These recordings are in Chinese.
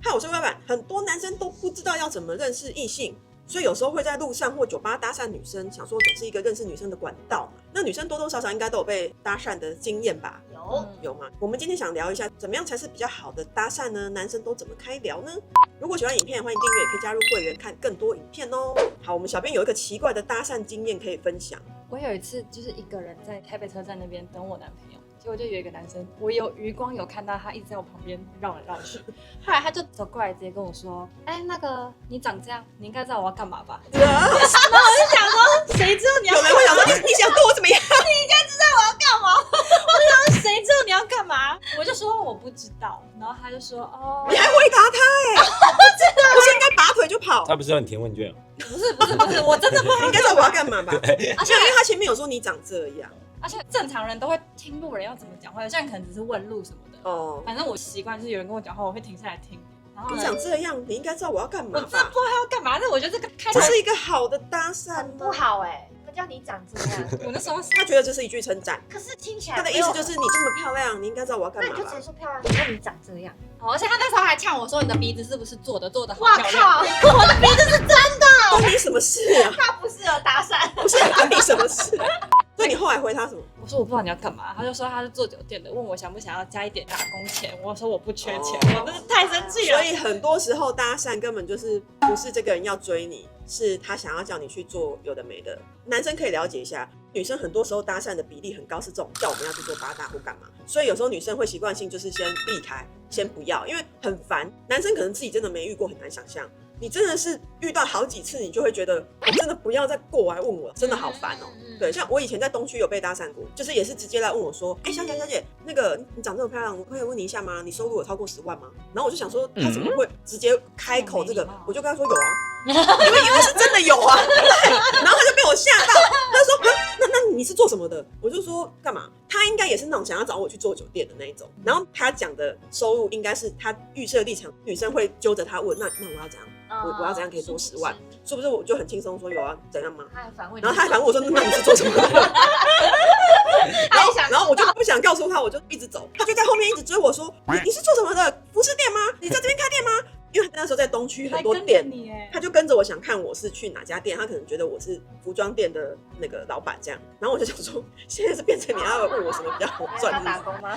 嗨，我是歪板。很多男生都不知道要怎么认识异性，所以有时候会在路上或酒吧搭讪女生，想说总是一个认识女生的管道嘛。那女生多多少少应该都有被搭讪的经验吧？有吗？我们今天想聊一下，怎么样才是比较好的搭讪呢？男生都怎么开聊呢？如果喜欢影片，欢迎订阅，也可以加入会员看更多影片哦。好，我们小编有一个奇怪的搭讪经验可以分享。我有一次就是一个人在台北车站那边等我男朋友，结果就有一个男生，我有余光有看到他一直在我旁边绕来绕去，后来他就走过来直接跟我说：“哎，那个你长这样，你应该知道我要干嘛吧？”然后我就想说，谁知道你要干嘛？有人会想说你想对我怎么样？你应该知道我要干嘛？我就想说谁知道你要干嘛？我就说我不知道，然后他就说哦，你还回答他哎、不是应该拔腿就跑？他不是让你填问卷？不是，我真的不知道你应该知道我要干嘛吧？而且因为他前面有说你长这样而且正常人都会听路人要怎么讲话，有些人可能只是问路什么的。哦。反正我习惯是有人跟我讲话，我会停下来听。然后你长这样，你应该知道我要干嘛我真的吧不？知道他要干嘛，但我觉得这个开头这是一个好的搭讪吗？不好不叫你长这样。我那时候他觉得这是一句称赞，可是听起来他的意思就是你这么漂亮，你应该知道我要干嘛吧那你就直接？说漂亮，你说你长这样。而且他那时候还呛我说：“你的鼻子是不是做的好哇漂亮靠，我的鼻子是真的，关你什么事啊？他不适合搭讪。不是关你什么事？所以你后来回他什么？”我说：“我不知道你要干嘛。”他就说他是做酒店的，问我想不想要加一点打工钱。我说我不缺钱，我真是太生气了。所以很多时候搭讪根本就是不是这个人要追你，是他想要叫你去做有的没的。男生可以了解一下，女生很多时候搭讪的比例很高，是这种叫我们要去做八大或干嘛。所以有时候女生会习惯性就是先避开，先不要，因为很烦。男生可能自己真的没遇过，很难想象。你真的是遇到好几次，你就会觉得我真的不要再过来问我，真的好烦哦。对，像我以前在东区有被搭讪过，就是也是直接来问我说：“哎、小姐，那个你长这么漂亮，我可以问你一下吗？你收入有超过10万吗？”然后我就想说，他怎么会直接开口这个？我就跟他说有啊，因为是真的有啊。对，然后他就被我吓到，他就说：“那你是做什么的？”我就说干嘛？他应该也是那种想要找我去做酒店的那一种。然后他讲的收入应该是他预设立场，女生会揪着他问：“那我要怎样？我要怎样可以多10万？”是不是我就很轻松说有啊，怎样吗？他还反问，然后他还反问我说：“那你是做什么的？”然后我就不想告诉他，我就一直走。他就在后面一直追我说：“你是做什么的？服饰店吗？你在这边开店吗？”因为他那时候在东区很多店，他就跟着我想看我是去哪家店，他可能觉得我是服装店的那个老板这样。然后我就想说，现在是变成你要问我什么比较好赚？他打工吗？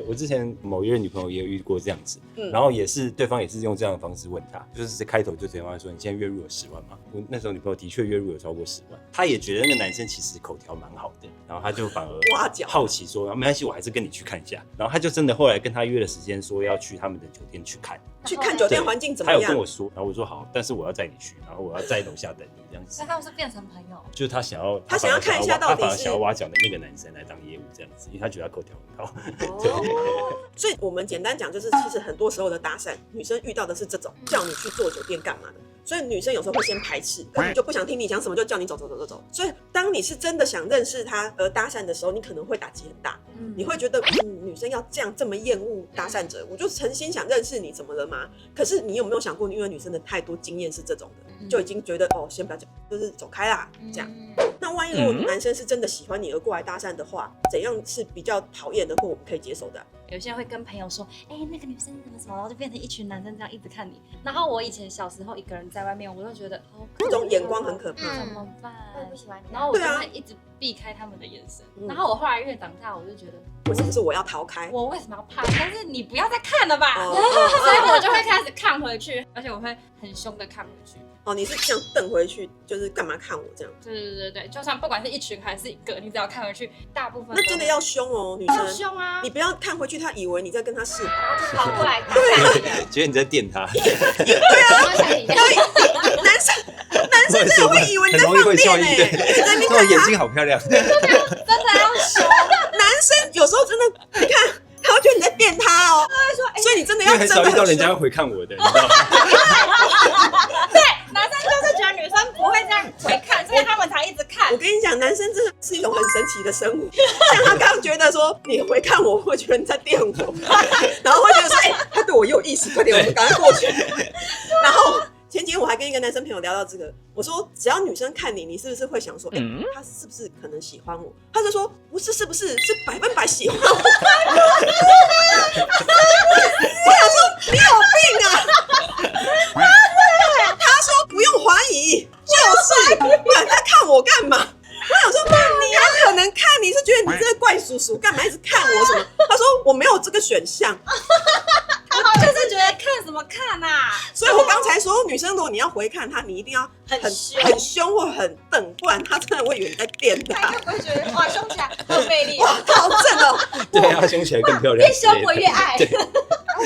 我之前某一任女朋友也有遇过这样子，然后对方也是用这样的方式问他，就是开头就直接问他说：“你现在月入有10万吗？”我那时候女朋友的确月入有超过10万，她也觉得那个男生其实口条蛮好的，然后她就反而挖角好奇说：“没关系，我还是跟你去看一下。”然后她就真的后来跟他约了时间，说要去他们的酒店去看。去看酒店环境怎么样？他有跟我说，然后我说好，但是我要载你去，然后我要在楼下等你这样子。那他们是变成朋友？就是他想要看一下到底是他反而想要挖角的那个男生来当业务这样子，因为他觉得他口条很好。对。所以我们简单讲，就是其实很多时候的搭讪，女生遇到的是这种叫你去做酒店干嘛的。所以女生有时候会先排斥，根本就不想听你讲什么，就叫你走。所以当你是真的想认识她而搭讪的时候，你可能会打击很大。你会觉得，女生要这么厌恶搭讪者，我就诚心想认识你，怎么了吗？可是你有没有想过，因为女生的太多经验是这种的，就已经觉得先不要讲，就是走开啦，这样。那万一如果男生是真的喜欢你而过来搭讪的话，怎样是比较讨厌的或我们可以接受的？有些人会跟朋友说：“哎，那个女生怎么什么？”然后就变成一群男生这样一直看你。然后我以前小时候一个人在外面，我就觉得这种眼光很可怕。怎么办？我也不喜欢你。然后我就会一直避开他们的眼神。然后我后来越长大，我就觉得为什么是我要逃开？我为什么要怕？但是你不要再看了吧。所以我就会开始看回去，而且我会很凶的看回去。你是这样瞪回去，就是干嘛看我这样？对，就算不管是一群还是一个，你只要看回去，大部分那真的要凶哦，女生要凶啊！你不要看回去，他以为你在跟他示好，就跑过来搭讪。觉得你在电他。对啊，男生真的会以为你在放电欸，这种眼睛好漂亮。真的要凶。男生有时候真的，你看他会觉得你在电他哦，所以你真的要因为很少遇到人家会回看我的，你知道吗？对，男生就是觉得女生不会这样回看，所以他们才一直看。我跟你讲，男生真的是一种很神奇的生物。像他刚刚觉得说你回看我，会觉得你在电我，然后会觉得说，他对我也有意思，快点，我们赶快过去。然后前几天我还跟一个男生朋友聊到这个，我说只要女生看你，你是不是会想说，他是不是可能喜欢我？他就说不是，是100%喜欢我。我想说你有病啊！选项。就是觉得看什么看啊？所以我刚才说，女生如果你要回看她，你一定要很凶很凶或很瞪，不然她真的会以为你在电她。就不会觉得哇凶起来很有魅力，哇，好正哦！对啊，凶起来更漂亮。越凶我越爱。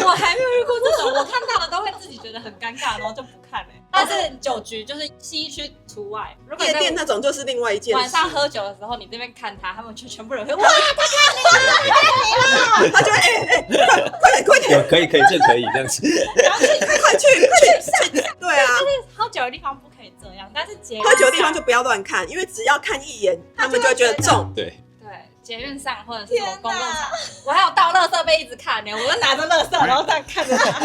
我还没有遇过这种，我看到的都会自己觉得很尴尬，然后就不看了。但是酒局就是西区除外，如果夜店那种就是另外一件事。晚上喝酒的时候，你这边看他们全部人会哇，他就会快点，可以，这可以这样子。然后去快去！对啊，喝酒的地方不可以这样，但是捷运喝酒的地方就不要乱看，因为只要看一眼，他们就会觉得中。对，捷运上或者是什么公共场，我还有倒垃圾杯一直看呢，我就拿着垃圾然后这样看着他。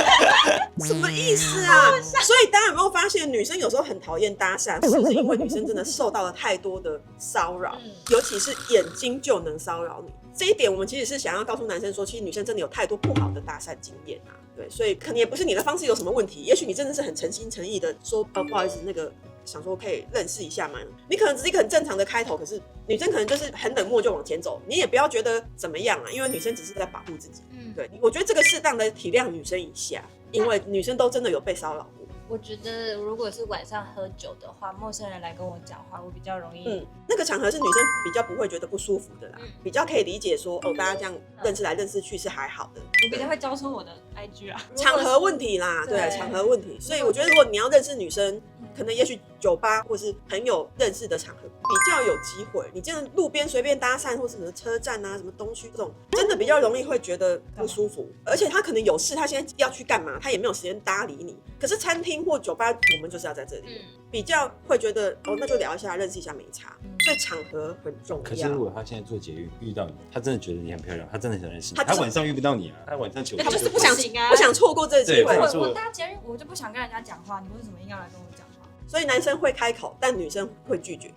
什么意思啊？所以大家有没有发现，女生有时候很讨厌搭讪，是不是因为女生真的受到了太多的骚扰，尤其是眼睛就能骚扰你？这一点我们其实是想要告诉男生说，其实女生真的有太多不好的搭讪经验啊。对，所以可能也不是你的方式有什么问题，也许你真的是很诚心诚意的说，不好意思，那个想说可以认识一下嘛。你可能只是一个很正常的开头，可是女生可能就是很冷漠就往前走，你也不要觉得怎么样啊，因为女生只是在保护自己。对，我觉得这个适当的体谅女生一下，因为女生都真的有被骚扰过。我觉得如果是晚上喝酒的话，陌生人来跟我讲话，我比较容易。那个场合是女生比较不会觉得不舒服的啦，比较可以理解说，大家这样认识来认识去是还好的。我比较会交出我的 IG 啊，场合问题啦，对，场合问题。所以我觉得，如果你要认识女生，可能也许酒吧或是朋友认识的场合比较有机会。你这样路边随便搭讪，或是什么车站啊、什么东区这种，真的比较容易会觉得不舒服。而且他可能有事，他现在要去干嘛，他也没有时间搭理你。可是餐厅或酒吧，我们就是要在这里，比较会觉得那就聊一下，认识一下没差。所以场合很重要。可是如果他现在做捷运遇到你，他真的觉得你很漂亮，他真的想认识你，他晚上遇不到你啊，他晚上酒他就是不不想错过这个机会。我搭捷运我就不想跟人家讲话，你为什么硬要来跟我讲话？所以男生会开口，但女生会拒绝。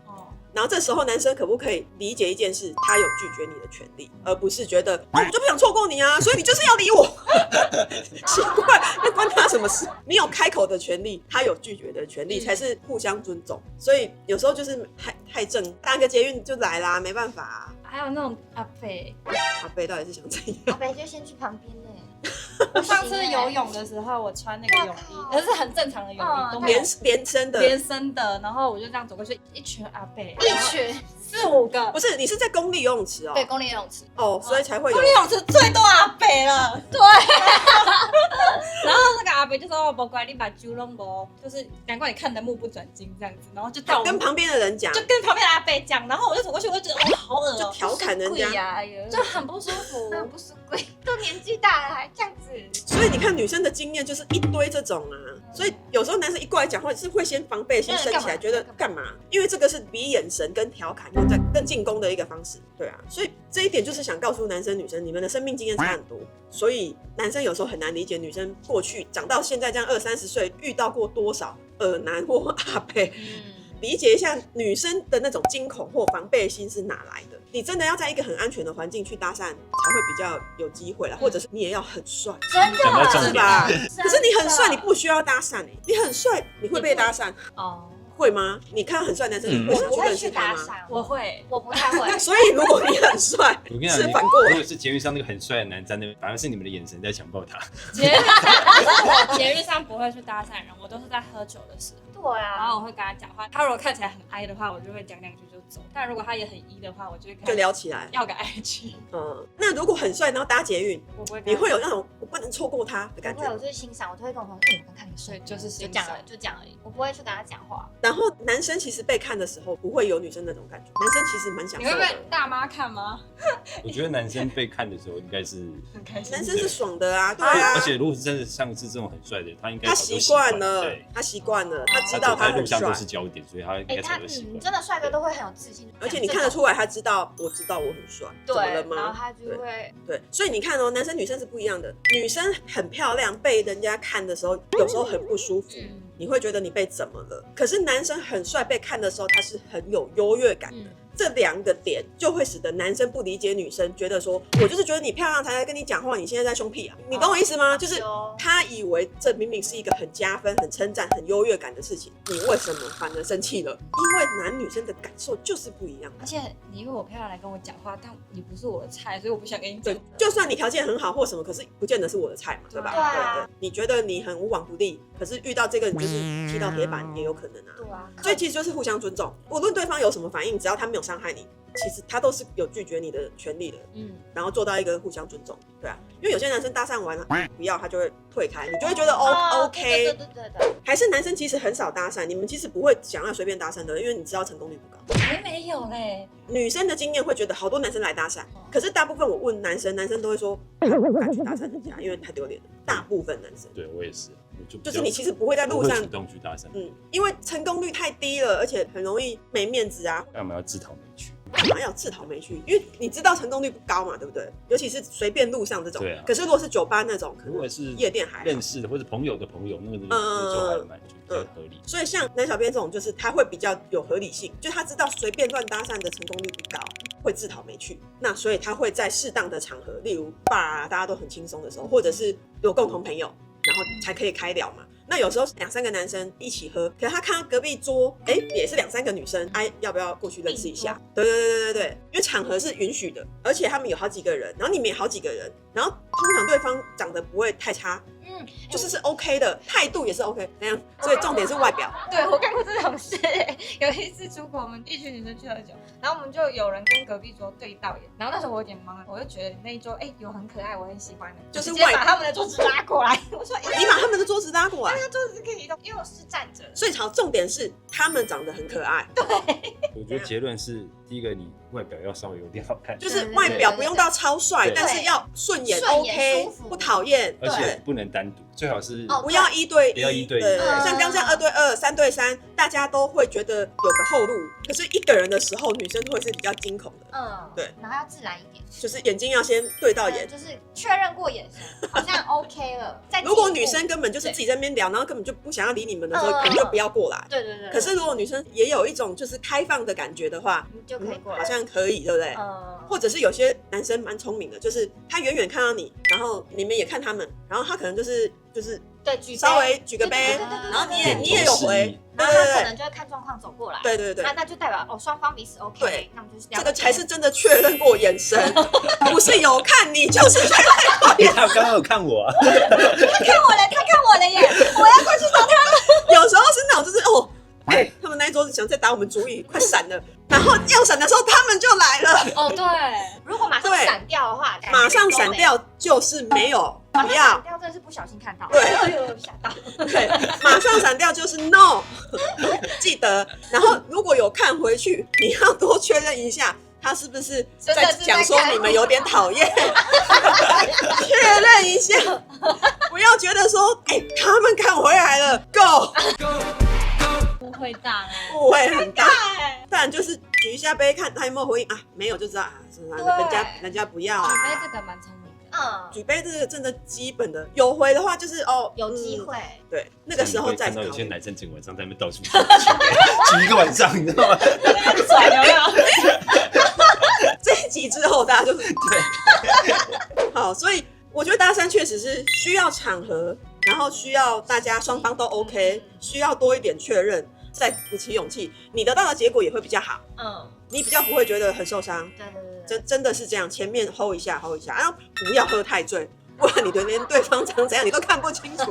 然后这时候男生可不可以理解一件事，他有拒绝你的权利，而不是觉得我就不想错过你啊，所以你就是要理我。奇怪，那关他什么事？你有开口的权利，他有拒绝的权利，才是互相尊重。所以有时候就是太正，搭个捷运就来啦，没办法啊。还有那种阿伯到底是想怎样？阿伯就先去旁边呢。我上次游泳的时候，我穿那个泳衣，可是很正常的泳衣，都连身的，然后我就这样走过去，一群阿伯，一群4、5个，不是，你是在公立游泳池哦？对，公立游泳池所以才会有。公立游泳池最多阿伯了，对。然后那个阿伯就说：“不乖，你把酒弄不，就是难怪你看得目不转睛这样子。”然后就到跟旁边的人讲，就跟旁边的阿伯讲，然后我就走过去，我就觉得哇，好恶哦，就调侃人家，就很不舒服，很不是贵，都年纪大了还这样子。所以你看女生的经验就是一堆这种啊，所以有时候男生一过来讲话是会先防备心升起来，觉得干嘛？因为这个是比眼神跟调侃又在更进攻的一个方式，对啊，所以这一点就是想告诉男生女生，你们的生命经验差很多，所以男生有时候很难理解女生过去长到现在这样20、30岁遇到过多少耳男或阿伯。理解一下女生的那种惊恐或防备心是哪来的。你真的要在一个很安全的环境去搭讪，才会比较有机会啦。或者是你也要很帅，真的是吧？可是你很帅，你不需要搭讪你很帅，你会被搭讪会吗？你看到很帅的男生，你会想去认识他吗？我会，我不太会。所以如果你很帅，我跟你讲，是反过来。如果是捷运上那个很帅的男站那边，反而是你们的眼神在强暴他。捷运上不会去搭讪人，我都是在喝酒的时候。对啊，然后我会跟他讲话，他如果看起来很哀的话，我就会讲2句就走。但如果他也很一的话，我就会跟他就聊起来，要个 IG。那如果很帅，然后搭捷运，我不会，你会有那种我不能错过他的感觉。我就是欣赏，我就会跟我说，我刚看你帅，就是就讲了，就讲而已，我不会去跟他讲话。然后男生其实被看的时候，不会有女生那种感觉，男生其实蛮享受的。你会被大妈看吗？我觉得男生被看的时候应该是很开心，男生是爽的啊，对啊。而且如果是真的像是这种很帅的，他应该他习惯了，他习惯了，他知道他很帅，都是焦点，所以他应该早就习惯。真的帅哥都会很有自信，而且你看得出来，他知道我很帅，怎么了吗？然后他就会对，所以你看哦，男生女生是不一样的。女生很漂亮，被人家看的时候，有时候很不舒服，你会觉得你被怎么了？可是男生很帅，被看的时候，他是很有优越感的。这2个点就会使得男生不理解女生，觉得说我就是觉得你漂亮才来跟你讲话，你现在在凶屁啊？你懂我意思吗？就是他以为这明明是一个很加分、很称赞、很优越感的事情，你为什么反而生气了？因为男女生的感受就是不一样。而且你因为我漂亮来跟我讲话，但你不是我的菜，所以我不想跟你讲。对，就算你条件很好或什么，可是不见得是我的菜嘛，对吧？对啊对，你觉得你很无往不利，可是遇到这个你就是踢到铁板也有可能啊。对啊，所以其实就是互相尊重，无论对方有什么反应，只要他没有伤害你，其实他都是有拒绝你的权利的。然后做到一个互相尊重，对啊，因为有些男生搭讪完了不要，他就会退开，你就会觉得OK。对，还是男生其实很少搭讪，你们其实不会想要随便搭讪的，因为你知道成功率不高。还没有嘞。女生的经验会觉得好多男生来搭讪，可是大部分我问男生都会说他不敢去搭讪人家，因为太丢脸了。大部分男生，对我也是，就是你其实不会在路上主动去搭讪，因为成功率太低了，而且很容易没面子啊。干嘛要自讨没趣？干嘛要自讨没趣？因为你知道成功率不高嘛，对不对？尤其是随便路上这种。对啊。可是如果是酒吧那种，可能如果是夜店还好认识的或者朋友的朋友，那个就还蛮就比较合理。所以像男小编这种，就是他会比较有合理性，就他知道随便乱搭讪的成功率不高，会自讨没趣。那所以他会在适当的场合，例如大家都很轻松的时候，或者是有共同朋友，然后才可以开聊嘛。那有时候2、3个男生一起喝，可是他看到隔壁桌，也是2、3个女生，要不要过去认识一下？对，因为场合是允许的，而且他们有好几个人，然后你们也好几个人，然后通常对方长得不会太差，就是OK 的，态度也是 OK 那样，所以重点是外表。对，我干过这种事。有一次出国，我们一群女生去喝酒，然后我们就有人跟隔壁桌对到眼，然后那时候我有点懵，我就觉得那一桌有很可爱，我很喜欢的，就是直接把他们的桌子拉过来。我说你把他们的桌子拉过来，他桌子可以移动，因为我是站着，所以重点是他们长得很可爱。对，我觉得结论是，第一个你外表要稍微有点好看，就是外表不用到超帅，但是要顺眼 OK， 不讨厌，而且不能单独，最好是不要1对1，不要1对1。对，像刚这样2对2、3对3，大家都会觉得有个后路。可是一个人的时候，女生会是比较惊恐的。对，然后要自然一点，就是眼睛要先对到眼，就是确认过眼神，好像 OK 了。如果女生根本就是自己在那边聊，然后根本就不想要理你们的时候，可能就不要过来。对。可是如果女生也有一种就是开放的感觉的话，就可以过来，好像可以，对不对？或者是有些男生蛮聪明的，就是他远远看到你，然后你们也看他们，然后他可能就是对稍微举个杯，然后你也有回，然后他可能就会看状况走过来，对，那就代表双方彼此 OK，对，那我们就是这个才是真的确认过眼神，不是有看你就是确认过眼神。他刚刚有看我啊，他看我了耶，我要过去找他。有时候是那种就是他们那一桌子想在打我们主意，快闪了，然后要闪的时候他们就来了。对，如果马上闪掉的话，马上闪掉就是没有。不要闪掉，真的是不小心看到，对，吓到，对，马上闪掉就是 no， 记得。然后如果有看回去，你要多确认一下，他是不是在讲说你们有点讨厌，确认一下，不要觉得说，他们看回来了 ，go， 误会大了，误会很大，不然就是举一下杯看他有没有回应啊，没有就知道啊，人家不要啊。举杯这个蛮聪明的。举杯这个真的基本的，有回的话就是有机会。对，那个时候再看到有些男生整个晚上在那边到处举一个晚上，你知道吗？转有没有？这一集之后大家就是对，好，所以我觉得搭讪确实是需要场合，然后需要大家双方都 OK， 需要多一点确认，再鼓起勇气，你得到的结果也会比较好。你比较不会觉得很受伤。对，真的是这样，前面 hold 一下，然后不要喝太醉，不然你连对方长怎样你都看不清楚。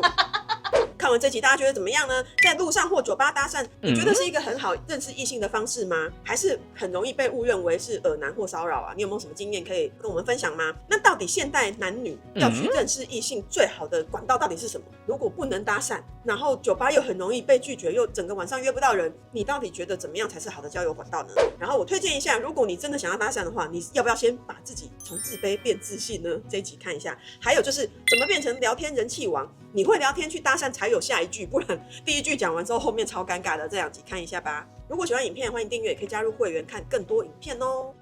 看完这集大家觉得怎么样呢？在路上或酒吧搭讪，你觉得是一个很好认识异性的方式吗？还是很容易被误认为是恶男或骚扰啊？你有没有什么经验可以跟我们分享吗？那到底现代男女要去认识异性最好的管道到底是什么？如果不能搭讪，然后酒吧又很容易被拒绝，又整个晚上约不到人，你到底觉得怎么样才是好的交友管道呢？然后我推荐一下，如果你真的想要搭讪的话，你要不要先把自己从自卑变自信呢？这一集看一下。还有就是怎么变成聊天人气王？你会聊天去搭讪才有下一句，不然第一句讲完之后后面超尴尬的。这两集看一下吧。如果喜欢影片，欢迎订阅，也可以加入会员看更多影片哦。